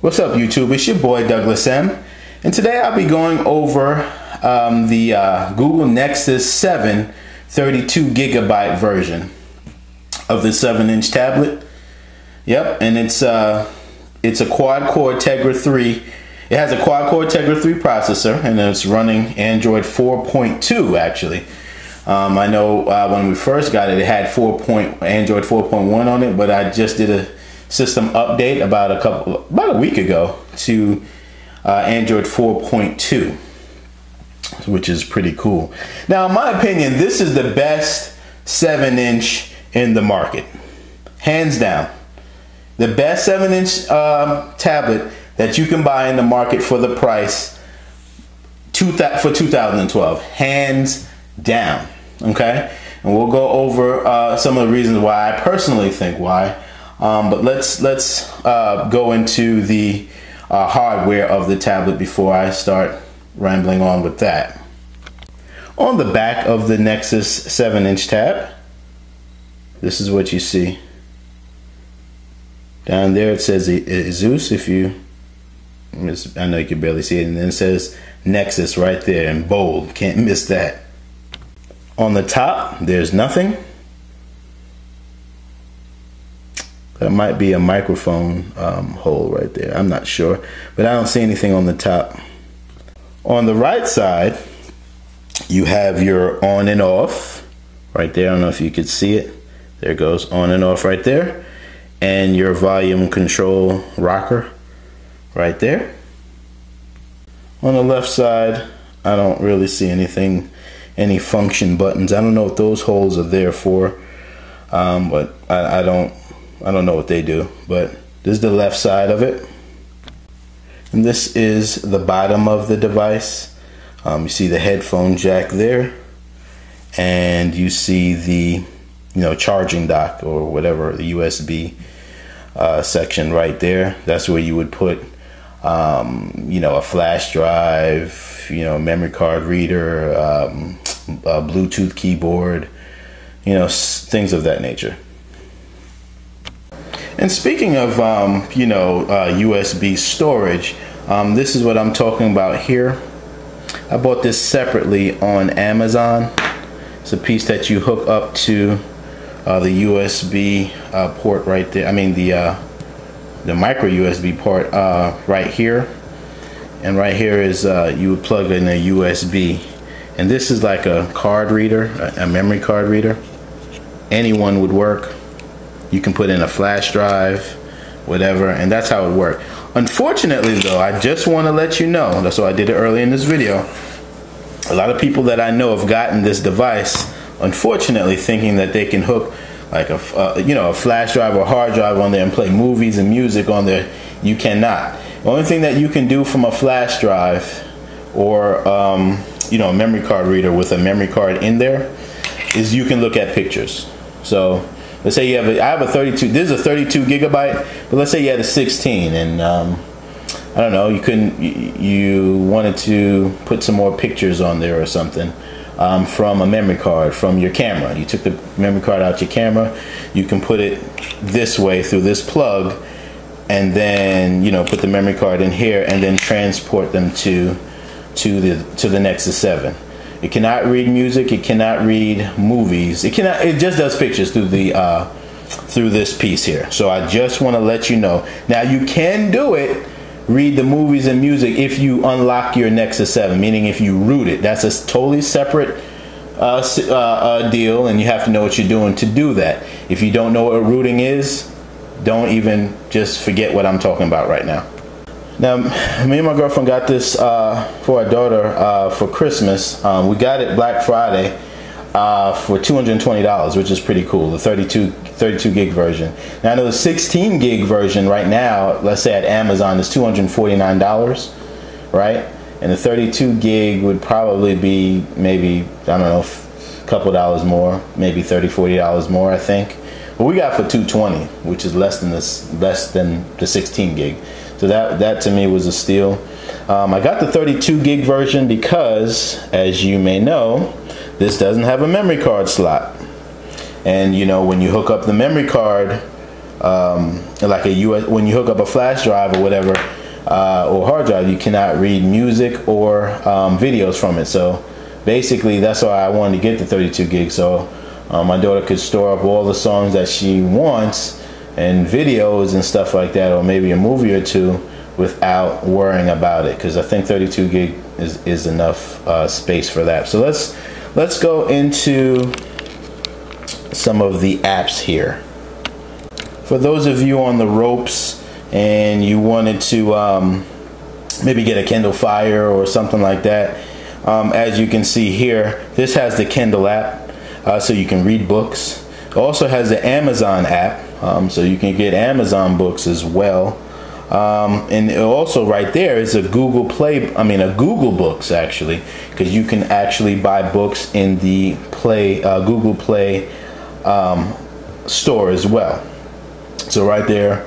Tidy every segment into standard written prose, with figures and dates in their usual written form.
What's up, YouTube? It's your boy Douglas M, and today I'll be going over the Google Nexus 7 32GB version of the 7-inch tablet. Yep, and it's a quad-core Tegra 3. It has a quad-core Tegra 3 processor, and it's running Android 4.2 actually. I know when we first got it, it had Android 4.1 on it, but I just did a system update about a week ago to Android 4.2, which is pretty cool. Now, in my opinion, this is the best 7-inch in the market, hands down. The best 7-inch tablet that you can buy in the market for the price for 2012, hands down. Okay, and we'll go over some of the reasons why I personally think why. But let's go into the hardware of the tablet before I start rambling on with that. On the back of the Nexus 7-inch tab, this is what you see. Down there it says Zeus, I know you can barely see it, and then it says Nexus right there in bold. Can't miss that. On the top, there's nothing. That might be a microphone hole right there. I'm not sure, but I don't see anything on the top. On the right side, you have your on and off right there. I don't know if you could see it. There it goes, on and off right there. And your volume control rocker right there. On the left side, I don't really see anything, any function buttons. I don't know what those holes are there for, but I don't know what they do. But this is the left side of it, and this is the bottom of the device. You see the headphone jack there, and you see the charging dock or whatever, the USB section right there. That's where you would put a flash drive, memory card reader, a Bluetooth keyboard, things of that nature. And speaking of USB storage, this is what I'm talking about here. I bought this separately on Amazon. It's a piece that you hook up to the USB port right there. I mean the micro USB port right here, and right here is you would plug in a USB, and this is like a card reader, a memory card reader. Anyone would work. You can put in a flash drive, whatever, and that's how it works. Unfortunately though, I just want to let you know, that's why I did it early in this video, a lot of people that I know have gotten this device, unfortunately, thinking that they can hook like a flash drive or hard drive on there and play movies and music on there. You cannot. The only thing that you can do from a flash drive or a memory card reader with a memory card in there is you can look at pictures. So let's say you have I have a 32. This is a 32 gigabyte, but let's say you had a 16, and I don't know, you wanted to put some more pictures on there or something. From a memory card, from your camera. You took the memory card out your camera, you can put it this way through this plug, and then put the memory card in here and then transport them to the Nexus 7. It cannot read music, it cannot read movies, it just does pictures through this piece here. So I just want to let you know. Now you can do it, read the movies and music, if you unlock your Nexus 7, meaning if you root it. That's a totally separate deal, and you have to know what you're doing to do that. If you don't know what rooting is, don't even, just forget what I'm talking about right now. Now, me and my girlfriend got this for our daughter for Christmas. We got it Black Friday for $220, which is pretty cool, the 32 gig version. Now I know the 16 gig version right now, let's say at Amazon, is $249, right? And the 32 gig would probably be maybe, I don't know, a couple dollars more, maybe $30, $40 more, I think. But we got for $220, which is less than the 16 gig. So that to me was a steal. I got the 32 gig version because, as you may know, this doesn't have a memory card slot. And when you hook up the memory card like a US, when you hook up a flash drive or whatever, or hard drive, you cannot read music or videos from it. So basically that's why I wanted to get the 32 gig, so my daughter could store up all the songs that she wants and videos and stuff like that, or maybe a movie or two, without worrying about it, because I think 32 gig is enough space for that. So let's go into some of the apps here. For those of you on the ropes and you wanted to maybe get a Kindle Fire or something like that, as you can see here, this has the Kindle app, so you can read books. It also has the Amazon app, so you can get Amazon books as well. And also right there is a Google Books, actually, because you can actually buy books in the Google Play store as well. So right there,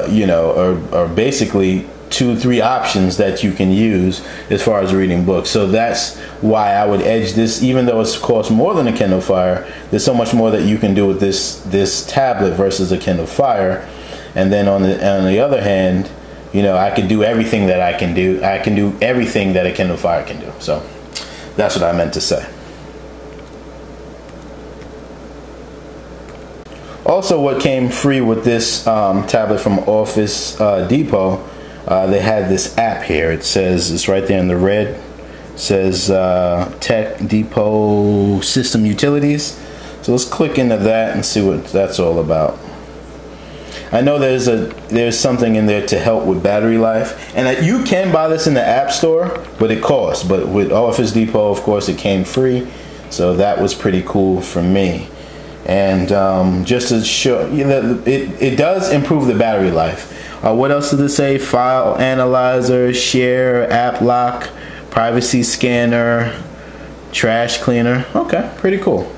you know, are basically 2-3 options that you can use as far as reading books. So that's why I would edge this, even though it's cost more than a Kindle Fire. There's so much more that you can do with this tablet versus a Kindle Fire. And then on the other hand, you know, I can do everything that I can do. I can do everything that a Kindle Fire can do. So that's what I meant to say. Also, what came free with this tablet from Office Depot, they had this app here. It says, it's right there in the red. It says Tech Depot System Utilities. So let's click into that and see what that's all about. I know there's something in there to help with battery life, and you can buy this in the App Store, but it costs. But with Office Depot, of course, it came free, so that was pretty cool for me. And just to show you that it does improve the battery life. What else did it say? File analyzer, share, app lock, privacy scanner, trash cleaner. Okay, pretty cool.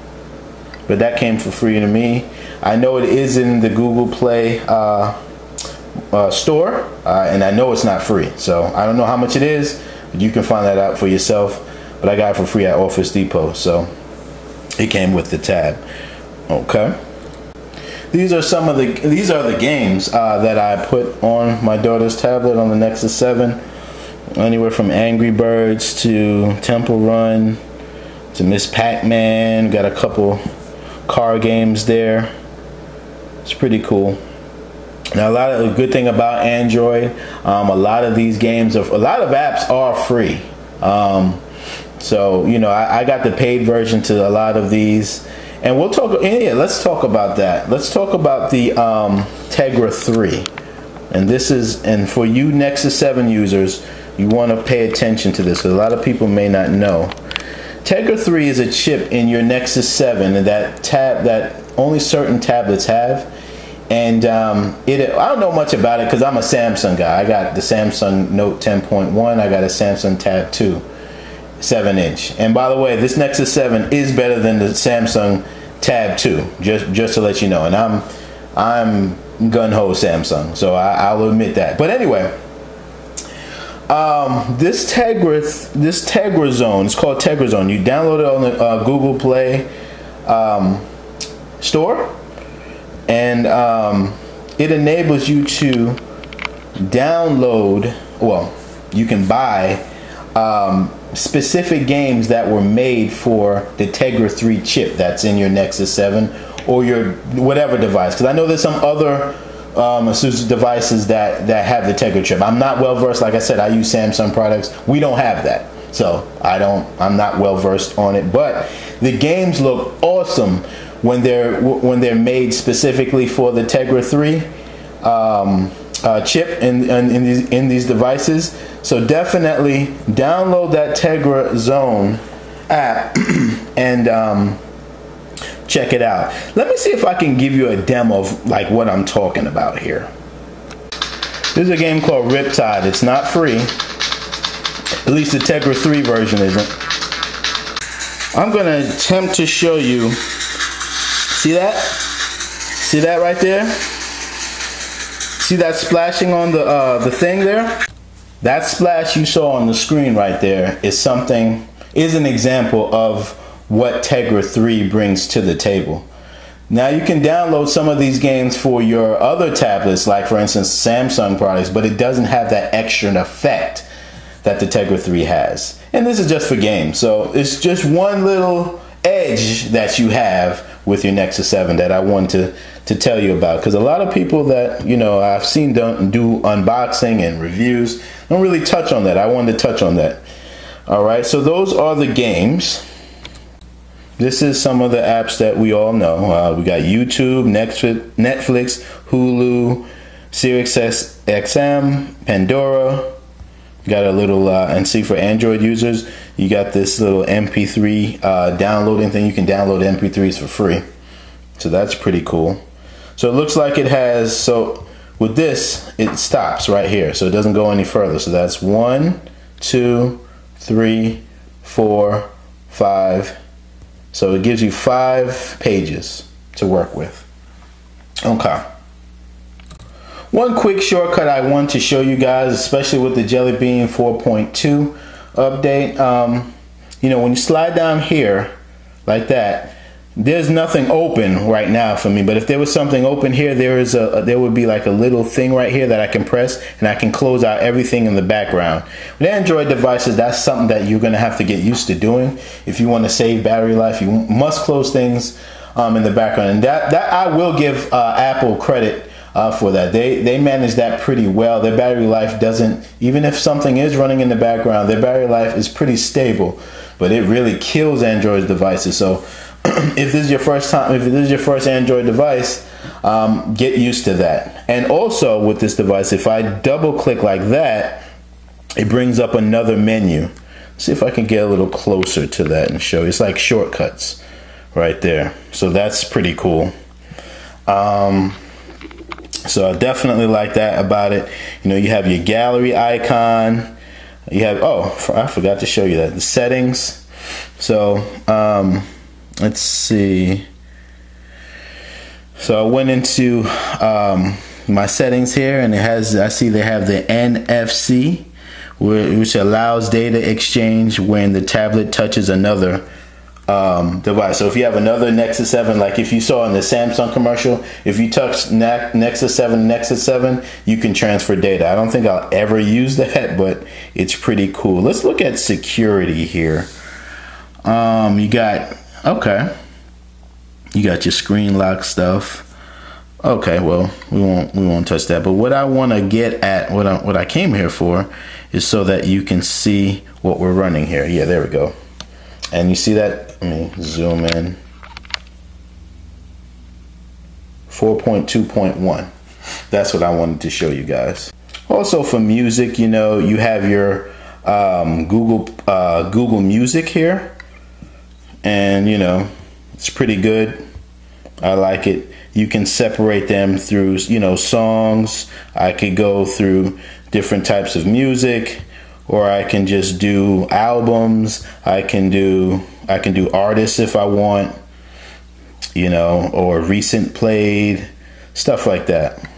But that came for free to me. I know it is in the Google Play store, and I know it's not free. So I don't know how much it is, but you can find that out for yourself. But I got it for free at Office Depot, so it came with the tab. Okay. These are the games that I put on my daughter's tablet on the Nexus 7. Anywhere from Angry Birds to Temple Run to Miss Pac-Man. Got a couple car games there. It's pretty cool. Now, a good thing about Android, a lot of these games, a lot of apps are free. So, you know, I got the paid version to a lot of these. And we'll talk, yeah, let's talk about that. Let's talk about the Tegra 3. And for you Nexus 7 users, you want to pay attention to this, because a lot of people may not know. Tegra 3 is a chip in your Nexus 7 that only certain tablets have. And I don't know much about it because I'm a Samsung guy. I got the Samsung Note 10.1. I got a Samsung Tab 2. 7-inch. And by the way, this Nexus 7 is better than the Samsung Tab 2, just to let you know. And I'm gun-ho Samsung, so I'll admit that. But anyway, this Tegra Zone, it's called Tegra Zone. You download it on the Google Play store, and it enables you to download, well, you can buy specific games that were made for the Tegra 3 chip that's in your Nexus 7 or your whatever device, because I know there's some other devices that have the Tegra chip. I'm not well versed. Like I said, I use Samsung products. We don't have that, so I'm not well versed on it. But the games look awesome when they're made specifically for the Tegra 3 chip in these devices. So definitely download that Tegra Zone app and check it out. Let me see if I can give you a demo of like what I'm talking about here. There's a game called Riptide. It's not free. At least the Tegra 3 version isn't. I'm gonna attempt to show you. See that? See that right there? See that splashing on the thing there? That splash you saw on the screen right there is an example of what Tegra 3 brings to the table. Now you can download some of these games for your other tablets, like for instance Samsung products, but it doesn't have that extra effect that the Tegra 3 has. And this is just for games, so it's just one little edge that you have with your Nexus 7 that I wanted to tell you about, because a lot of people that, you know, I've seen do unboxing and reviews don't really touch on that. I wanted to touch on that. All right, so those are the games. This is some of the apps that we all know. We got YouTube, Netflix, Hulu, SiriusXM, Pandora. Got a little, and see, for Android users, you got this little MP3 downloading thing. You can download MP3s for free. So that's pretty cool. So it looks like it has, so with this, it stops right here. So it doesn't go any further. So that's 1, 2, 3, 4, 5. So it gives you 5 pages to work with. Okay. One quick shortcut I want to show you guys, especially with the Jelly Bean 4.2 update. You know, when you slide down here like that, there's nothing open right now for me. But if there was something open here, there would be like a little thing right here that I can press, and I can close out everything in the background. With Android devices, that's something that you're going to have to get used to doing. If you want to save battery life, you must close things in the background. And that I will give Apple credit for that. They manage that pretty well. Their battery life doesn't, even if something is running in the background, their battery life is pretty stable, but it really kills Android devices. So if this is your first time, if this is your first Android device, get used to that. And also with this device, if I double click like that, it brings up another menu. See if I can get a little closer to that and show you. It's like shortcuts right there. So that's pretty cool. So I definitely like that about it. You know, you have your gallery icon. You have, oh, I forgot to show you that, the settings. So let's see. So I went into my settings here, and it has, I see they have the NFC, which allows data exchange when the tablet touches another device. So if you have another Nexus 7, like if you saw in the Samsung commercial, if you touch Nexus 7, you can transfer data. I don't think I'll ever use that, but it's pretty cool. Let's look at security here. You got, okay, you got your screen lock stuff. Okay, well, we won't touch that. But what I want to get at, what I came here for, is so that you can see what we're running here. Yeah, there we go. And you see that? Let me zoom in. 4.2.1. That's what I wanted to show you guys. Also for music, you know, you have your Google Music here, and you know, it's pretty good. I like it. You can separate them through, you know, songs. I could go through different types of music, or I can just do albums. I can do artists if I want, you know, or recent played, stuff like that.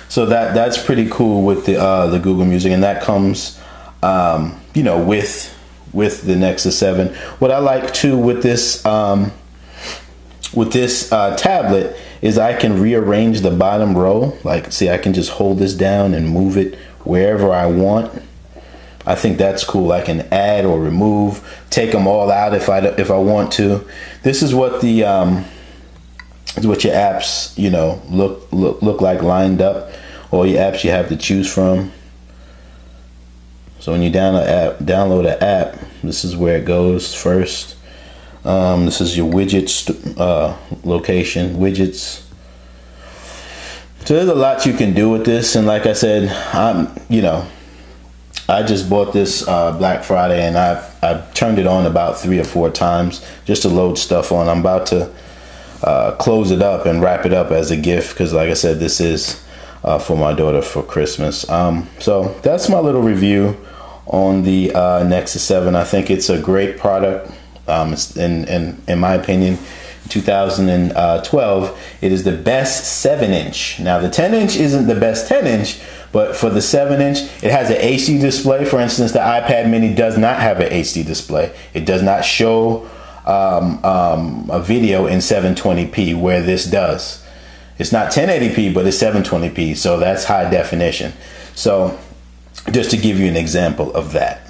So that's pretty cool with the Google Music, and that comes you know, with the Nexus 7. What I like too with this tablet is I can rearrange the bottom row. Like, see, I can just hold this down and move it wherever I want. I think that's cool. I can add or remove, take them all out if I want to. This is what the what your apps, you know, look like lined up. All your apps you have to choose from. So when you download an app, this is where it goes first. This is your widgets location, widgets. So there's a lot you can do with this, and like I said, you know, I just bought this Black Friday, and I've turned it on about 3 or 4 times just to load stuff on. I'm about to close it up and wrap it up as a gift, because like I said, this is for my daughter for Christmas. So that's my little review on the Nexus 7. I think it's a great product. It's in my opinion, 2012, it is the best 7-inch. Now the 10-inch isn't the best 10-inch, but for the 7-inch, it has an HD display. For instance, the iPad mini does not have an HD display. It does not show a video in 720p, where this does. It's not 1080p, but it's 720p, so that's high definition. So just to give you an example of that.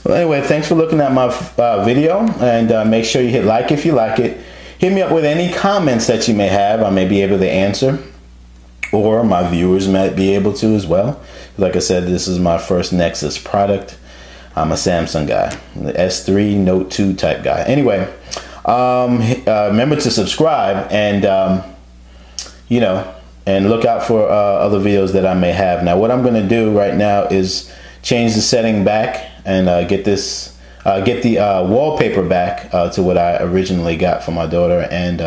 Well, anyway, thanks for looking at my video, and make sure you hit like if you like it. Hit me up with any comments that you may have. I may be able to answer, or my viewers might be able to as well. Like I said, this is my first Nexus product. I'm a Samsung guy, the S3 Note 2 type guy. Anyway, remember to subscribe, and you know, and look out for other videos that I may have. Now, what I'm going to do right now is change the setting back and get the wallpaper back to what I originally got for my daughter, and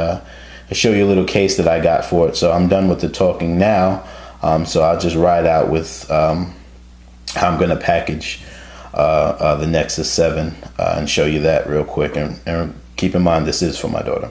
show you a little case that I got for it. So I'm done with the talking now, so I'll just ride out with how I'm going to package the Nexus 7 and show you that real quick. And keep in mind, this is for my daughter.